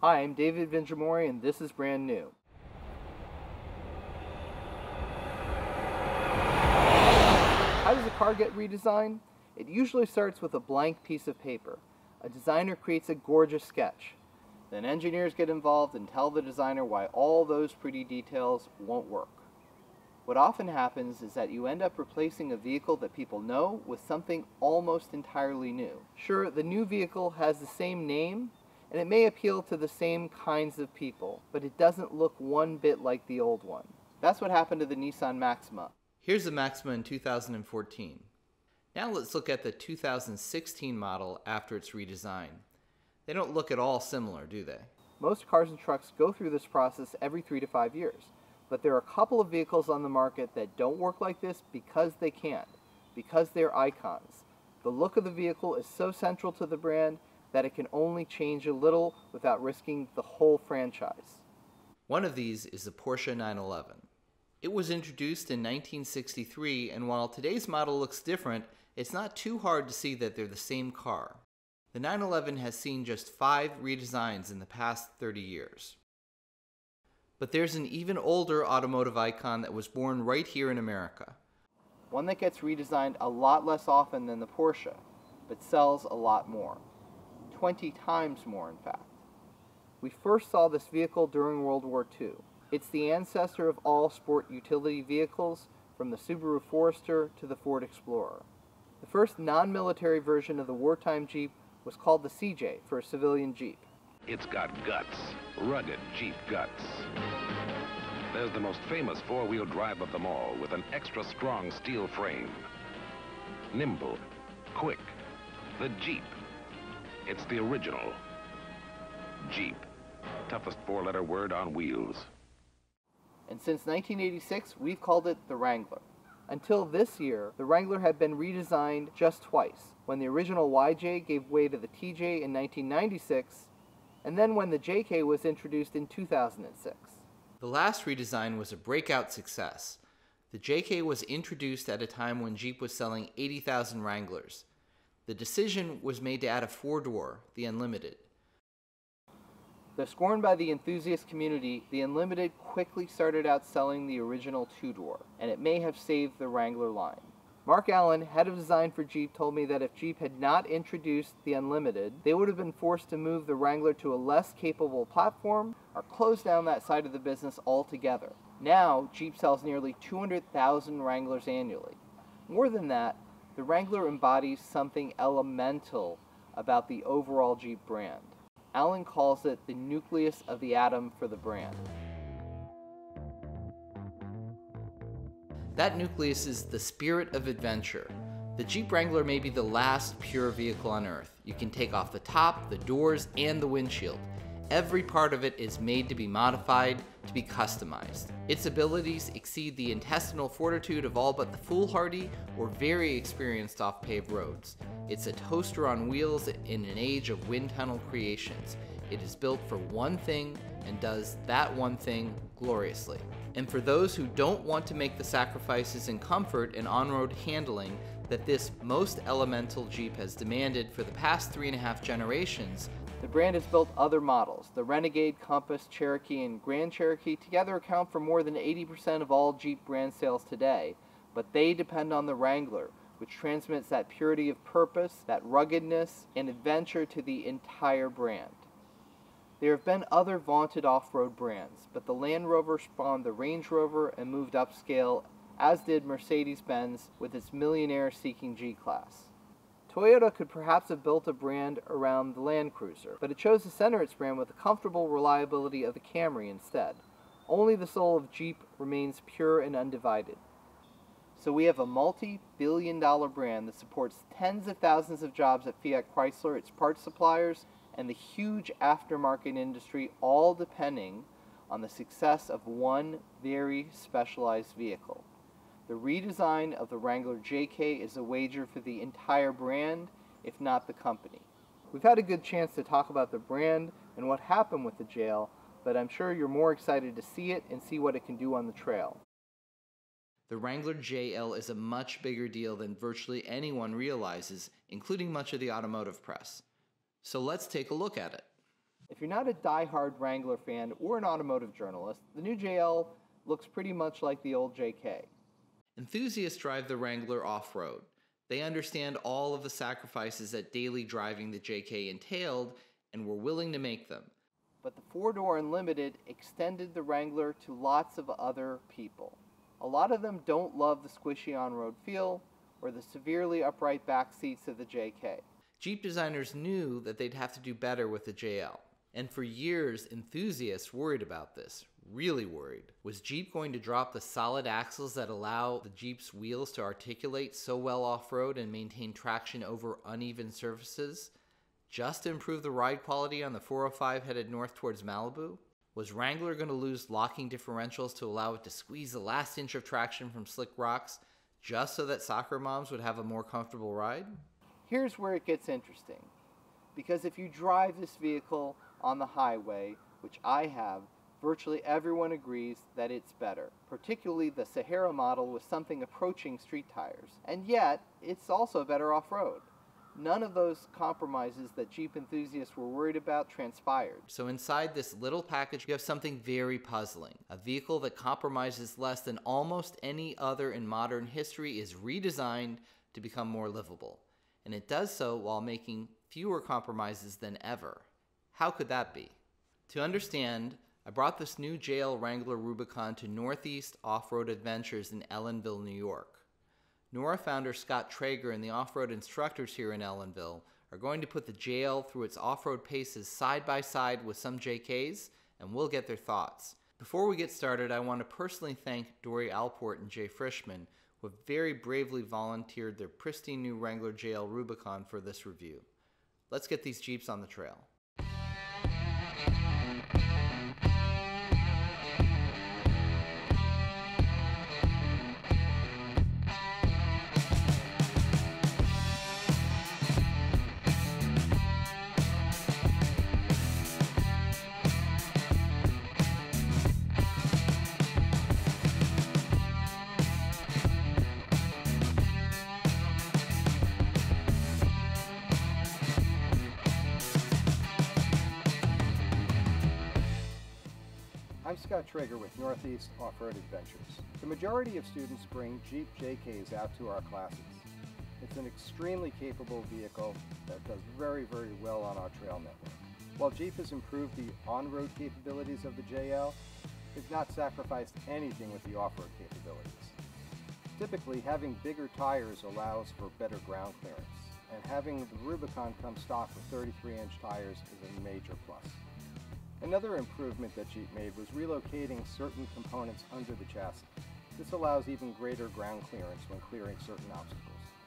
Hi, I'm David Vinjamori, and this is Brand New. How does a car get redesigned? It usually starts with a blank piece of paper. A designer creates a gorgeous sketch. Then engineers get involved and tell the designer why all those pretty details won't work. What often happens is that you end up replacing a vehicle that people know with something almost entirely new. Sure, the new vehicle has the same name, and it may appeal to the same kinds of people, but it doesn't look one bit like the old one. That's what happened to the Nissan Maxima. Here's the Maxima in 2014. Now let's look at the 2016 model after its redesign. They don't look at all similar, do they? Most cars and trucks go through this process every 3 to 5 years, but there are a couple of vehicles on the market that don't work like this because they can't, because they're icons. The look of the vehicle is so central to the brand that it can only change a little without risking the whole franchise. One of these is the Porsche 911. It was introduced in 1963, and while today's model looks different, it's not too hard to see that they're the same car. The 911 has seen just 5 redesigns in the past 30 years. But there's an even older automotive icon that was born right here in America. One that gets redesigned a lot less often than the Porsche, but sells a lot more. 20 times more, in fact. We first saw this vehicle during World War II. It's the ancestor of all sport utility vehicles, from the Subaru Forester to the Ford Explorer. The first non-military version of the wartime Jeep was called the CJ for a civilian Jeep. It's got guts, rugged Jeep guts. There's the most famous four-wheel drive of them all, with an extra strong steel frame. Nimble, quick, the Jeep. It's the original Jeep. Toughest 4-letter word on wheels. And since 1986, we've called it the Wrangler. Until this year, the Wrangler had been redesigned just twice, when the original YJ gave way to the TJ in 1996, and then when the JK was introduced in 2006. The last redesign was a breakout success. The JK was introduced at a time when Jeep was selling 80,000 Wranglers. The decision was made to add a 4-door, the Unlimited. Though scorned by the enthusiast community, the Unlimited quickly started outselling the original 2-door, and it may have saved the Wrangler line. Mark Allen, head of design for Jeep, told me that if Jeep had not introduced the Unlimited, they would have been forced to move the Wrangler to a less capable platform or close down that side of the business altogether. Now, Jeep sells nearly 200,000 Wranglers annually. More than that, the Wrangler embodies something elemental about the overall Jeep brand. Allen calls it the nucleus of the atom for the brand. That nucleus is the spirit of adventure. The Jeep Wrangler may be the last pure vehicle on Earth. You can take off the top, the doors, and the windshield. Every part of it is made to be modified, to be customized. Its abilities exceed the intestinal fortitude of all but the foolhardy or very experienced off paved roads. It's a toaster on wheels in an age of wind tunnel creations. It is built for one thing and does that one thing gloriously. And for those who don't want to make the sacrifices in comfort and on-road handling that this most elemental Jeep has demanded for the past 3.5 generations, the brand has built other models. The Renegade, Compass, Cherokee, and Grand Cherokee together account for more than 80% of all Jeep brand sales today, but they depend on the Wrangler, which transmits that purity of purpose, that ruggedness, and adventure to the entire brand. There have been other vaunted off-road brands, but the Land Rover spawned the Range Rover and moved upscale, as did Mercedes-Benz with its millionaire-seeking G-Class. Toyota could perhaps have built a brand around the Land Cruiser, but it chose to center its brand with the comfortable reliability of the Camry instead. Only the soul of Jeep remains pure and undivided. So we have a multi-billion-dollar brand that supports tens of thousands of jobs at Fiat Chrysler, its parts suppliers, and the huge aftermarket industry, all depending on the success of one very specialized vehicle. The redesign of the Wrangler JK is a wager for the entire brand, if not the company. We've had a good chance to talk about the brand and what happened with the JL, but I'm sure you're more excited to see it and see what it can do on the trail. The Wrangler JL is a much bigger deal than virtually anyone realizes, including much of the automotive press. So let's take a look at it. If you're not a die-hard Wrangler fan or an automotive journalist, the new JL looks pretty much like the old JK. Enthusiasts drive the Wrangler off-road. They understand all of the sacrifices that daily driving the JK entailed and were willing to make them. But the four-door Unlimited extended the Wrangler to lots of other people. A lot of them don't love the squishy on-road feel or the severely upright back seats of the JK. Jeep designers knew that they'd have to do better with the JL. And for years, enthusiasts worried about this, really worried. Was Jeep going to drop the solid axles that allow the Jeep's wheels to articulate so well off-road and maintain traction over uneven surfaces, just to improve the ride quality on the 405 headed north towards Malibu? Was Wrangler going to lose locking differentials to allow it to squeeze the last inch of traction from slick rocks, just so that soccer moms would have a more comfortable ride? Here's where it gets interesting. Because if you drive this vehicle on the highway, which I have, virtually everyone agrees that it's better, particularly the Sahara model with something approaching street tires. And yet, it's also better off-road. None of those compromises that Jeep enthusiasts were worried about transpired. So inside this little package, you have something very puzzling. A vehicle that compromises less than almost any other in modern history is redesigned to become more livable. And it does so while making fewer compromises than ever. How could that be? To understand, I brought this new JL Wrangler Rubicon to Northeast Off-Road Adventures in Ellenville, New York. Nora founder Scott Traeger and the off-road instructors here in Ellenville are going to put the JL through its off-road paces side by side with some JKs, and we'll get their thoughts. Before we get started, I want to personally thank Dory Alport and Jay Frischman, who have very bravely volunteered their pristine new Wrangler JL Rubicon for this review. Let's get these Jeeps on the trail. I'm Scott Traeger with Northeast Off-Road Adventures. The majority of students bring Jeep JKs out to our classes. It's an extremely capable vehicle that does very, very well on our trail network. While Jeep has improved the on-road capabilities of the JL, it's not sacrificed anything with the off-road capabilities. Typically, having bigger tires allows for better ground clearance, and having the Rubicon come stock with 33-inch tires is a major plus. Another improvement that Jeep made was relocating certain components under the chassis. This allows even greater ground clearance when clearing certain obstacles.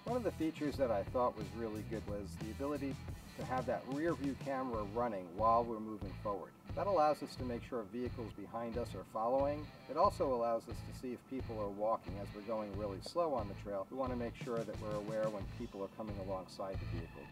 One of the features that I thought was really good was the ability to have that rear view camera running while we're moving forward. That allows us to make sure vehicles behind us are following. It also allows us to see if people are walking as we're going really slow on the trail. We want to make sure that we're aware when people are coming alongside the vehicle.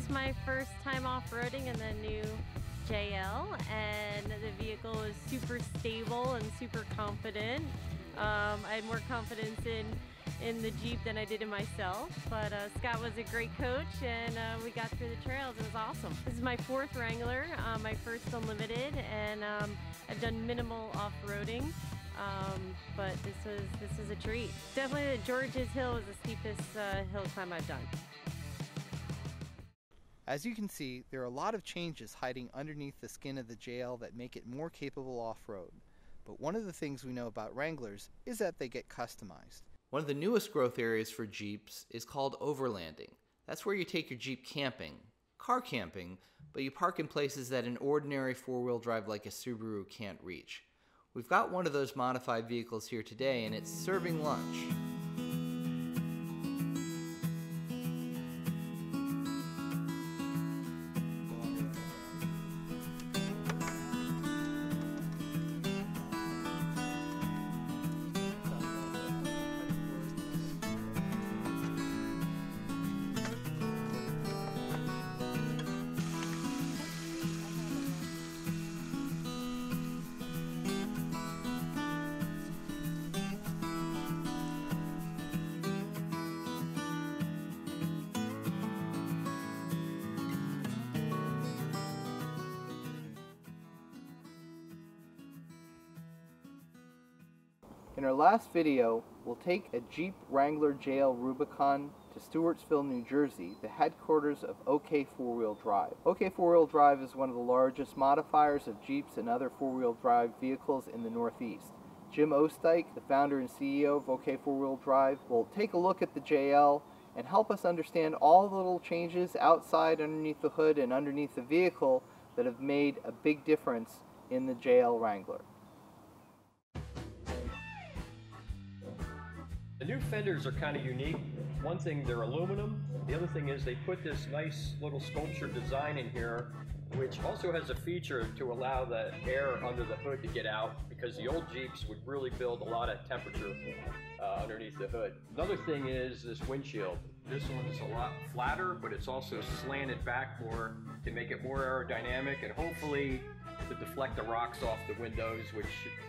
My first time off-roading in the new JL, and the vehicle is super stable and super confident. I had more confidence in the Jeep than I did in myself, but Scott was a great coach, and we got through the trails. It was awesome. This is my fourth Wrangler, my first Unlimited, and I've done minimal off-roading. But this is a treat. Definitely the George's Hill was the steepest hill climb I've done. As you can see, there are a lot of changes hiding underneath the skin of the JL that make it more capable off-road. But one of the things we know about Wranglers is that they get customized. One of the newest growth areas for Jeeps is called overlanding. That's where you take your Jeep camping, car camping, but you park in places that an ordinary four-wheel drive like a Subaru can't reach. We've got one of those modified vehicles here today, and it's serving lunch. In our last video, we'll take a Jeep Wrangler JL Rubicon to Stewartsville, New Jersey, the headquarters of OK 4-Wheel Drive. OK 4-Wheel Drive is one of the largest modifiers of Jeeps and other 4-wheel drive vehicles in the Northeast. Jim Osteich, the founder and CEO of OK 4-Wheel Drive, will take a look at the JL and help us understand all the little changes outside, underneath the hood, and underneath the vehicle that have made a big difference in the JL Wrangler. The new fenders are kind of unique. One thing, they're aluminum. The other thing is they put this nice little sculpture design in here, which also has a feature to allow the air under the hood to get out, because the old Jeeps would really build a lot of temperature underneath the hood. Another thing is this windshield. This one is a lot flatter, but it's also slanted back more to make it more aerodynamic and hopefully to deflect the rocks off the windows, which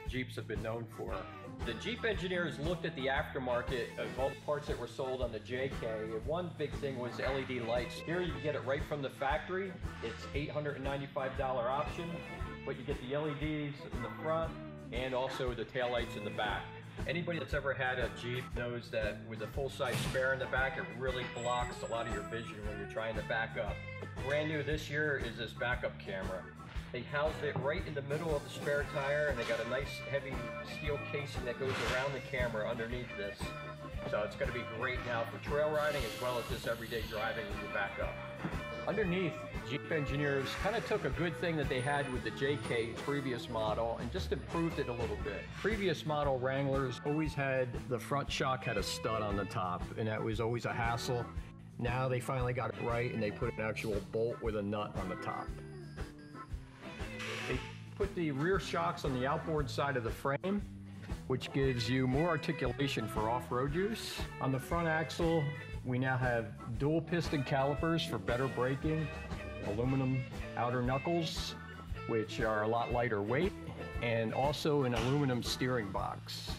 Jeeps have been known for. The Jeep engineers looked at the aftermarket of all the parts that were sold on the JK, and one big thing was LED lights. Here you can get it right from the factory. It's $895 option, but you get the LEDs in the front and also the taillights in the back. Anybody that's ever had a Jeep knows that with a full-size spare in the back, it really blocks a lot of your vision when you're trying to back up. Brand new this year is this backup camera. They housed it right in the middle of the spare tire, and they got a nice heavy steel casing that goes around the camera underneath this. So it's going to be great now for trail riding as well as just everyday driving when you back up. Underneath, Jeep engineers kind of took a good thing that they had with the JK previous model and just improved it a little bit. Previous model Wranglers always had the front shock had a stud on the top, and that was always a hassle. Now they finally got it right, and they put an actual bolt with a nut on the top. They put the rear shocks on the outboard side of the frame, which gives you more articulation for off-road use. On the front axle, we now have dual piston calipers for better braking, aluminum outer knuckles, which are a lot lighter weight, and also an aluminum steering box.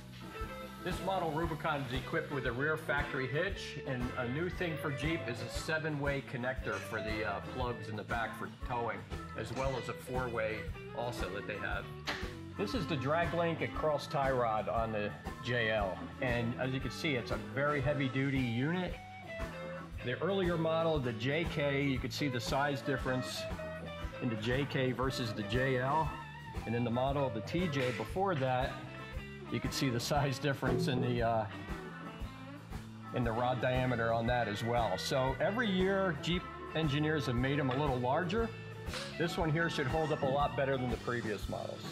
This model Rubicon is equipped with a rear factory hitch, and a new thing for Jeep is a 7-way connector for the plugs in the back for towing, as well as a 4-way also that they have. This is the drag link and cross tie rod on the JL, and as you can see, it's a very heavy-duty unit. The earlier model, the JK, you could see the size difference in the JK versus the JL, and then the model of the TJ before that, you can see the size difference in the rod diameter on that as well. So every year, Jeep engineers have made them a little larger. This one here should hold up a lot better than the previous models.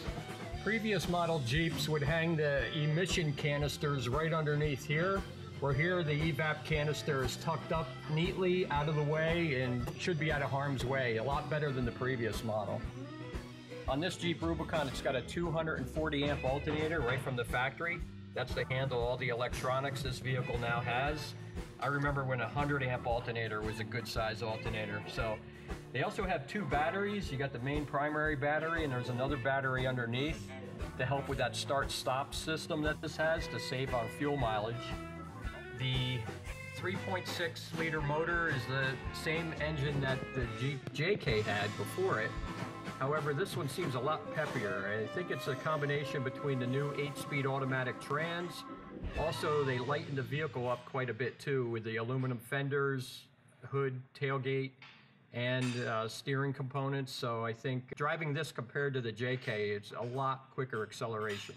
Previous model Jeeps would hang the emission canisters right underneath here, where here the evap canister is tucked up neatly out of the way and should be out of harm's way, a lot better than the previous model. On this Jeep Rubicon, it's got a 240 amp alternator right from the factory. That's to handle all the electronics this vehicle now has. I remember when a 100 amp alternator was a good size alternator. So they also have 2 batteries. You got the main primary battery, and there's another battery underneath to help with that start-stop system that this has to save on fuel mileage. The 3.6 liter motor is the same engine that the Jeep JK had before it. However, this one seems a lot peppier. I think it's a combination between the new 8-speed automatic trans. Also, they lightened the vehicle up quite a bit too with the aluminum fenders, hood, tailgate, and steering components. So I think driving this compared to the JK, it's a lot quicker acceleration.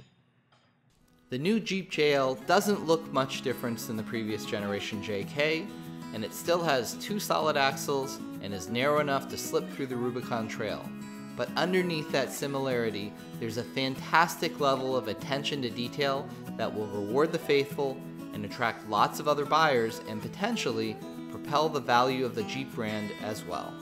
The new Jeep JL doesn't look much different than the previous generation JK, and it still has 2 solid axles and is narrow enough to slip through the Rubicon Trail. But underneath that similarity, there's a fantastic level of attention to detail that will reward the faithful and attract lots of other buyers and potentially propel the value of the Jeep brand as well.